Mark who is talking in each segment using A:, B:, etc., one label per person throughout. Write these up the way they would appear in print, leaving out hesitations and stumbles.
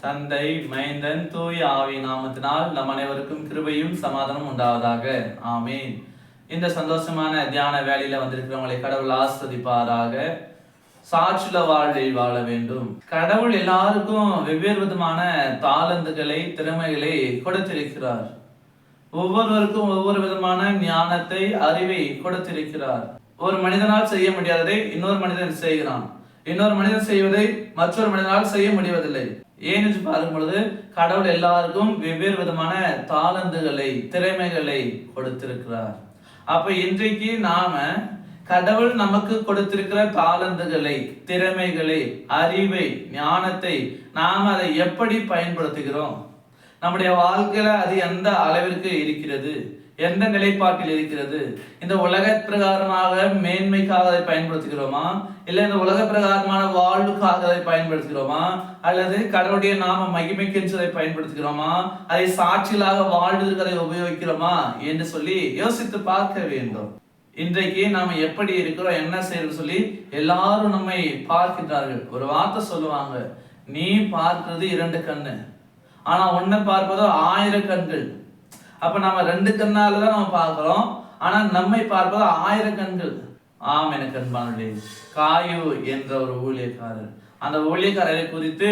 A: தந்தை, மைந்தன், தூய ஆவி நாமத்தினால் நம் அனைவருக்கும் கிருபையும் சமாதானம் உண்டாவதாக. ஆமீன். இந்த சந்தோஷமான தியான வேலையில வந்திருக்கிறவங்களை கடவுள் ஆஸ்வதிப்பாராக. சாட்சில வாழ்வை வாழ வேண்டும். கடவுள் எல்லாருக்கும் வெவ்வேறு விதமான தாளந்துகளை, திறமைகளை கொடுத்திருக்கிறார். ஒவ்வொருவருக்கும் ஒவ்வொரு விதமான ஞானத்தை, அறிவை கொடுத்திருக்கிறார். ஒரு மனிதனால் செய்ய முடியாததை இன்னொரு மனிதன் செய்கிறான். இன்னொரு மனிதன் செய்வதை மற்றொரு மனிதனால் செய்ய முடிவதில்லை. ஏன் என்று பார்க்கும் பொழுது கடவுள் எல்லாருக்கும் வெவ்வேறு விதமான தாளந்துகளை, திறமைகளை கொடுத்திருக்கிறார். அப்ப இன்றைக்கு நாம கடவுள் நமக்கு கொடுத்திருக்கிற தாளந்துகளை, திறமைகளை, அறிவை, ஞானத்தை நாம அதை எப்படி பயன்படுத்துகிறோம்? நம்முடைய வாழ்க்கையில அது எந்த அளவிற்கு இருக்கிறது? எந்த நிலைப்பாட்டில் இருக்கிறது? இந்த உலக பிரகாரமாக மேன்மைக்காக அதை பயன்படுத்துகிறோமா, இல்லை இந்த உலக பிரகாரமான வாழ்வுக்காக அதை பயன்படுத்துகிறோமா, அல்லது கடவுளுடைய நாம மகிமைக்கென்று அதை பயன்படுத்துகிறோமா, அதை சாட்சிகளாக வாழ்வதற்கு அதை உபயோகிக்கிறோமா என்று சொல்லி யோசித்து பார்க்க வேண்டும். இன்றைக்கு நாம எப்படி இருக்கிறோம், என்ன செய்யறோம் சொல்லி எல்லாரும் நம்மை பார்க்கிறார்கள். ஒரு வார்த்தை சொல்லுவாங்க, நீ பார்க்கிறது 2 கண்ணு, ஆனா உன்னை பார்ப்பதோ 1000 கண்கள். அப்ப நம்ம 2 கண்ணாலதான் நம்ம பார்க்கிறோம், ஆனா நம்மை பார்ப்பது 1000 கண்கள். ஆம், எனக்கு அன்பானவர்களே, காயு என்ற ஒரு ஊழியக்காரர், அந்த ஊழியக்காரரை குறித்து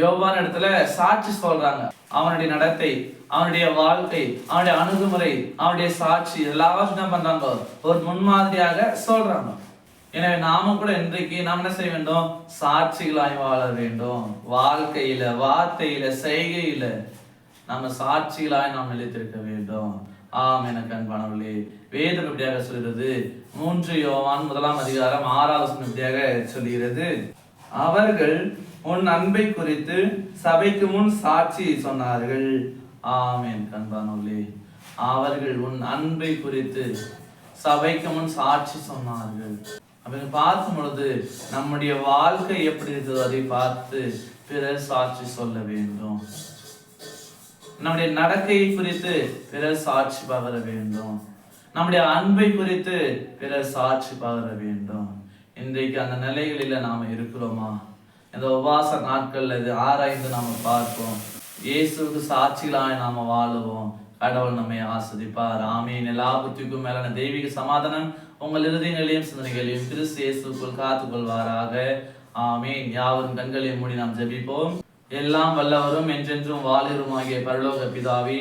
A: யோவான் இடத்துல சாட்சி சொல்றாங்க. அவனுடைய நடத்தை, அவனுடைய வாழ்க்கை, அவனுடைய அணுகுமுறை, அவனுடைய சாட்சி எல்லாரும் என்ன பண்றாங்க, ஒரு முன்மாதிரியாக சொல்றாங்க. எனவே நாம கூட இன்றைக்கு நாம் என்ன செய்ய வேண்டும்? சாட்சிகளாய் வாழ வேண்டும். வாழ்க்கையில, வார்த்தையில, செய்கையில நம்ம சாட்சிகளாய் நாம் நிலைத்திருக்க வேண்டும். ஆம், எனக்கு அன்பானவர்களே, வேதம் எப்படியாக சொல்கிறது? 3 யோவான் 1 அதிகாரம் 6 எப்படியாக சொல்கிறது? அவர்கள் உன் அன்பை குறித்து சபைக்கு முன் சாட்சி சொன்னார்கள். ஆம், எனக்கு அன்பானவர்களே, அவர்கள் உன் அன்பை குறித்து சபைக்கு முன் சாட்சி சொன்னார்கள். அப்படின்னு பார்க்கும் பொழுது நம்முடைய வாழ்க்கை எப்படி இருக்கிறதோ அதை பார்த்து பிறர் சாட்சி சொல்ல வேண்டும். நம்முடைய நடக்கையை குறித்து பிறர் சாட்சி பகர வேண்டும். நம்முடைய அன்பை குறித்து பிறர் சாட்சி பகர வேண்டும். இன்றைக்கு அந்த நிலைகளில நாம இருக்கிறோமா? இந்த உபவாச நாட்கள்ல இது ஆராய்ந்து நாம பார்ப்போம். இயேசுக்கு சாட்சிகளாய் நாம வாழுவோம். கடவுள் நம்மை ஆஸ்வதிப்பார். ஆமீன். எல்லா புத்திக்கும் மேலான தெய்வீக சமாதானம் உங்கள் இருதயங்களையும் சிந்தனைகளையும் கிறிஸ்து இயேசுக்குள் காத்துக்கொள்வாராக. ஆமீன். யாவரும் கண்களையும் மூடி நாம் ஜெபிப்போம். எல்லாம் வல்லவரும் என்றென்றும் வாழிருமாகிய பரலோக பிதாவே,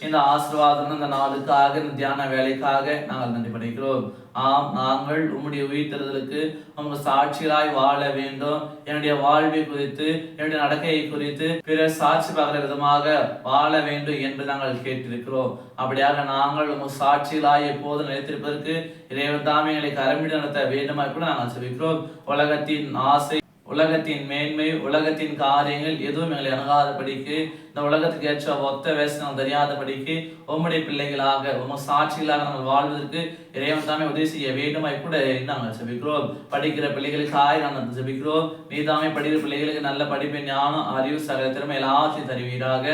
A: இந்த ஆசீர்வாதம், இந்த நாளுக்காக, இந்த தியான வேலைக்காக நாங்கள் நன்றி படைக்கிறோம். ஆம், நாங்கள் உம்முடைய உயிர்த்தெழுதலுக்கு உங்க சாட்சிகளாய் வாழ வேண்டும். என்னுடைய வாழ்வை குறித்து, என்னுடைய நடக்கையை குறித்து பிறர் சாட்சி பார்க்கிற விதமாக வாழ வேண்டும் என்று நாங்கள் கேட்டிருக்கிறோம். அப்படியாக நாங்கள் உங்க சாட்சிகளாய் எப்போது நிலைத்திருப்பதற்கு இறைவன் தாமே எங்களை கரம்பிடி நடத்த வேண்டுமா கூட நாங்கள் சொல்லிக்கிறோம். உலகத்தின் ஆசை, உலகத்தின் மேன்மை, உலகத்தின் காரியங்கள் எதுவும் எங்களை அணுகாதபடிக்கு, இந்த உலகத்துக்கு ஏற்ற ஒத்த வேஷம் தெரியாதபடிக்கு உம்முடைய பிள்ளைகளாக, உங்க சாட்சிகளாக நாங்கள் வாழ்வதற்கு இறைவன் தாமே உதவி செய்ய வேண்டுமா கூட நாங்கள் ஜெபிக்கிறோம். படிக்கிற பிள்ளைகளுக்காக நாங்கள் ஜெபிக்கிறோம். நீதாமே படிக்கிற பிள்ளைகளுக்கு நல்ல படிப்பு, ஞானம், அறிவு, சகல திறமை எல்லாத்தையும் தருவீராக.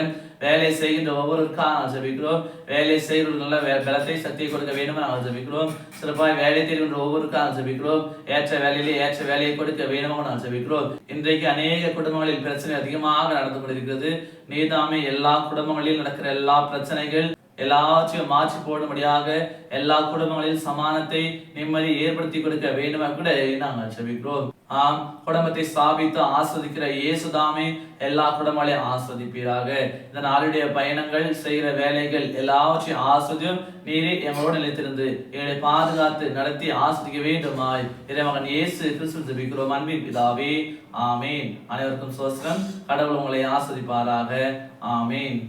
A: வேலை செய்கின்ற ஒவ்வொருவருக்காக நாங்கள் ஜெபிக்கிறோம். வேலை செய்கிற நல்ல பலத்தை, சக்தியை கொடுக்க வேண்டும் நாங்கள் ஜெபிக்கிறோம். சிறப்பாக வேலை தேடுகின்ற ஒவ்வொருக்காக ஜெபிக்கிறோம். ஏற்ற வேலையிலே ஏற்ற வேலையை கொடுக்க வேண்டுமாக நாங்கள் ஜெபிக்கிறோம். இன்றைக்கு அநேக குடும்பங்களில் பிரச்சனை அதிகமாக நடந்து கொண்டிருக்கிறது. நீதாமே எல்லா குடும்பங்களில் நடக்கிற எல்லா பிரச்சனைகள் எல்லாத்தையும் மாற்றி போடும்படியாக எல்லா குடும்பங்களில் சமானத்தை, நிம்மதி ஏற்படுத்தி கொடுக்க வேண்டுமா கூட நாங்கள் ஜெபிக்கிறோம். ஆம், குடும்பத்தை ஸ்தாபித்து ஆஸ்வதிக்கிற இயேசுதாமே எல்லா குடும்பங்களையும் ஆஸ்வதிப்பீராக. இந்த நாளுடைய பயணங்கள், செய்கிற வேலைகள் எல்லாவற்றையும் ஆஸ்வதியும் நீரே எங்களோடு நிலைத்திருந்து எங்களை பாதுகாத்து நடத்தி ஆஸ்வதிக்க வேண்டுமாய் இறைமகன் இயேசு கிறிஸ்து ஜெபிக்கிறோம். அன்பின் பிதாவே, ஆமீன். அனைவருக்கும் சோஸ்திரம். கடவுள் உங்களை ஆஸ்வதிப்பாராக. ஆமீன்.